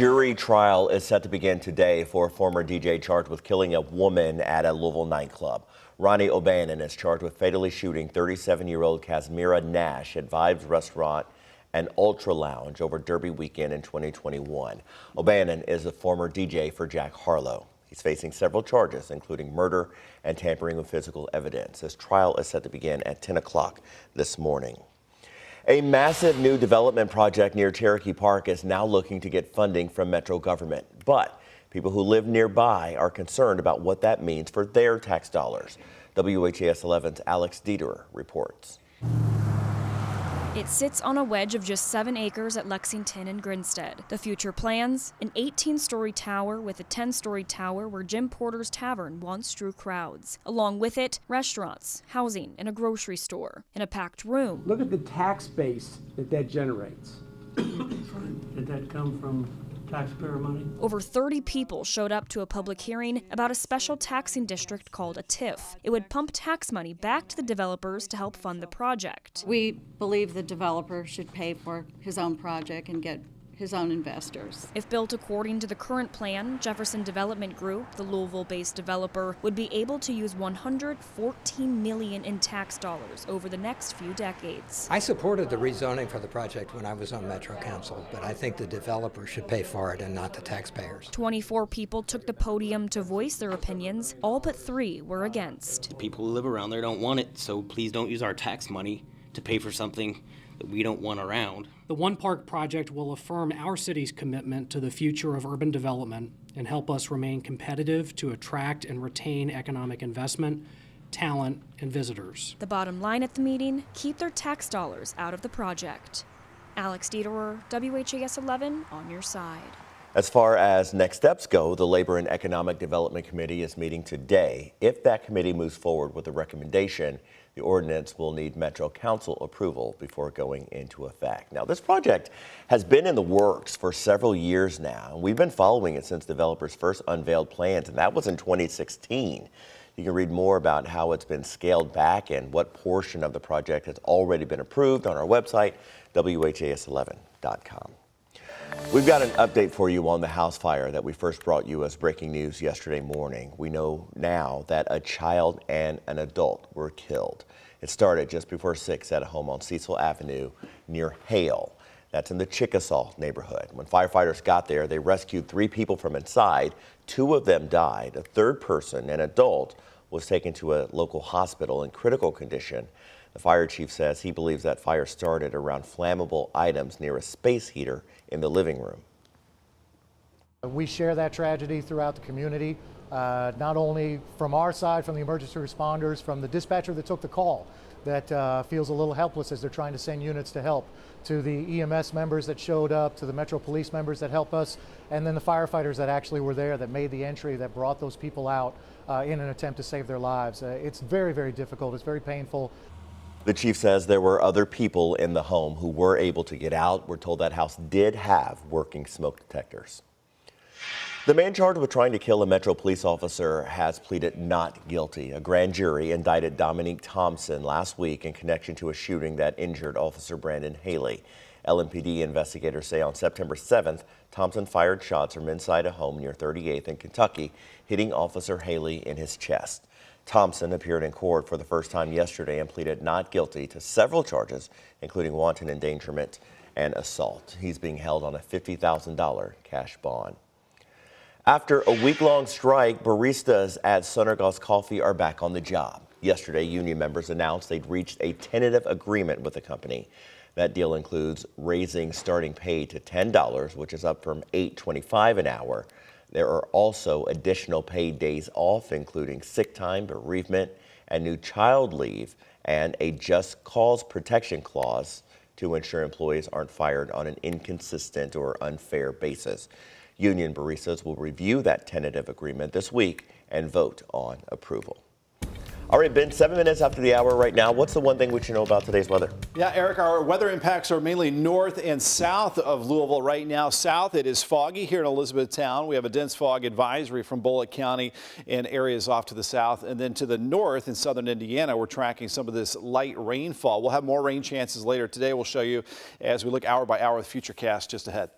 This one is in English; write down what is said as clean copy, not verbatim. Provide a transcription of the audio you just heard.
Jury trial is set to begin today for a former DJ charged with killing a woman at a Louisville nightclub. Ronnie Oanon is charged with fatally shooting 37-year-old Casmira Nash at Vibes Restaurant and Ultra Lounge over Derby weekend in 2021. Oanon is a former DJ for Jack Harlow. He's facing several charges, including murder and tampering with physical evidence. His trial is set to begin at 10 o'clock this morning. A massive new development project near Cherokee Park is now looking to get funding from Metro government. But people who live nearby are concerned about what that means for their tax dollars. WHAS11's Alex Dieterer reports. It sits on a wedge of just 7 acres at Lexington and Grinstead. The future plans, an 18-story tower with a 10-story tower where Jim Porter's Tavern once drew crowds. Along with it, restaurants, housing, and a grocery store. In a packed room. Look at the tax base that generates. Did that come from taxpayer money? Over 30 people showed up to a public hearing about a special taxing district called a TIF. It would pump tax money back to the developers to help fund the project. We believe the developer should pay for his own project and get his own investors. If built according to the current plan, Jefferson Development Group, the Louisville-based developer, would be able to use $114 million in tax dollars over the next few decades. I supported the rezoning for the project when I was on Metro Council, but I think the developer should pay for it and not the taxpayers. 24 people took the podium to voice their opinions. All but 3 were against. The people who live around there don't want it, so please don't use our tax money to pay for something that we don't want around. The One Park project will affirm our city's commitment to the future of urban development and help us remain competitive to attract and retain economic investment, talent, and visitors. The bottom line at the meeting, keep their tax dollars out of the project. Alex Dieterer, WHAS 11, on your side. As far as next steps go, the Labor and Economic Development Committee is meeting today. If that committee moves forward with a recommendation, the ordinance will need Metro Council approval before going into effect. Now, this project has been in the works for several years now. We've been following it since developers first unveiled plans, and that was in 2016. You can read more about how it's been scaled back and what portion of the project has already been approved on our website, WHAS11.com. We've got an update for you on the house fire that we first brought you as breaking news yesterday morning. We know now that a child and an adult were killed. It started just before 6 at a home on Cecil Avenue near Hale. That's in the Chickasaw neighborhood. When firefighters got there, they rescued 3 people from inside. 2 of them died. A third person, an adult, was taken to a local hospital in critical condition. The fire chief says he believes that fire started around flammable items near a space heater in the living room. We share that tragedy throughout the community, not only from our side, from the emergency responders, from the dispatcher that took the call that feels a little helpless as they're trying to send units to help, to the EMS members that showed up, to the Metro Police members that help us, and then the firefighters that actually were there, that made the entry, that brought those people out in an attempt to save their lives. It's very, very difficult. It's very painful. The chief says there were other people in the home who were able to get out. We're told that house did have working smoke detectors. The man charged with trying to kill a Metro police officer has pleaded not guilty. A grand jury indicted Dominique Thompson last week in connection to a shooting that injured Officer Brandon Haley. LMPD investigators say on September 7th, Thompson fired shots from inside a home near 38th in Kentucky, hitting Officer Haley in his chest. Thompson appeared in court for the first time yesterday and pleaded not guilty to several charges, including wanton endangerment and assault. He's being held on a $50,000 cash bond. After a week-long strike, baristas at Sunnergos Coffee are back on the job. Yesterday, union members announced they'd reached a tentative agreement with the company. That deal includes raising starting pay to $10, which is up from $8.25 an hour. There are also additional paid days off, including sick time, bereavement, and new child leave, and a just cause protection clause to ensure employees aren't fired on an inconsistent or unfair basis. Union baristas will review that tentative agreement this week and vote on approval. All right, Ben, 7 minutes after the hour right now. What's the one thing we should know about today's weather? Yeah, Eric, our weather impacts are mainly north and south of Louisville right now. South, it is foggy here in Elizabethtown. We have a dense fog advisory from Bullitt County and areas off to the south. And then to the north in southern Indiana, we're tracking some of this light rainfall. We'll have more rain chances later today. We'll show you as we look hour by hour with Futurecast just ahead.